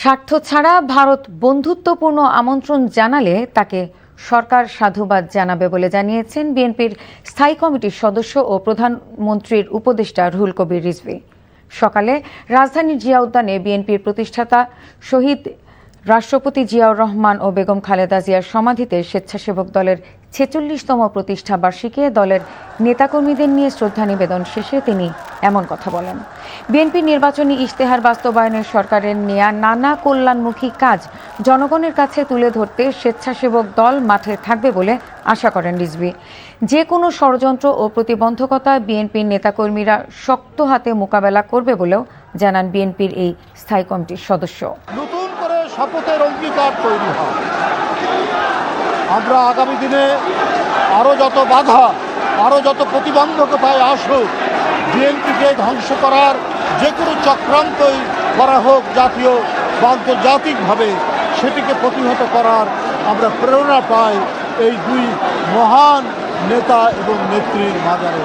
স্বার্থ ছাড়া ভারত বন্ধুত্বপূর্ণ আমন্ত্রণ জানালে তাকে সরকার সাধুবাদ জানাবে বলে জানিয়েছেন বিএনপির স্থায়ী কমিটির সদস্য ও প্রধানমন্ত্রীর উপদেষ্টা রুহুল কবির রিজভী। সকালে রাজধানীর জিয়া উদ্যানে বিএনপির প্রতিষ্ঠাতা শহীদ রাষ্ট্রপতি জিয়াউর রহমান ও বেগম খালেদা জিয়ার সমাধিতে স্বেচ্ছাসেবক দলের ৪৬তম প্রতিষ্ঠা বার্ষিকীতে দলের নেতাকর্মীদের নিয়ে শ্রদ্ধা নিবেদন শেষে তিনি এমন কথা বলেন। বিএনপির নির্বাচনী ইশতেহার বাস্তবায়নে সরকারের নেয়া নানা কল্যাণমুখী কাজ জনগণের কাছে তুলে ধরতে স্বেচ্ছাসেবক দল মাঠে থাকবে বলে আশা করেন রিজভী। যে কোনো ষড়যন্ত্র ও প্রতিবন্ধকতা বিএনপির নেতাকর্মীরা শক্ত হাতে মোকাবেলা করবে বলেও জানান বিএনপির এই স্থায়ী কমিটির সদস্য। নতুন করে শপথের অঙ্গীকার তৈরি হয়। আমরা আগামী দিনে আরও যত বাধা, আরও যত প্রতিবন্ধকতায় আসুক, বিএনপিকে ধ্বংস করার যে কোনো চক্রান্তই করা হোক জাতীয় বা আন্তর্জাতিকভাবে, সেটিকে প্রতিহত করার আমরা প্রেরণা পাই এই দুই মহান নেতা এবং নেত্রীর মাজারে।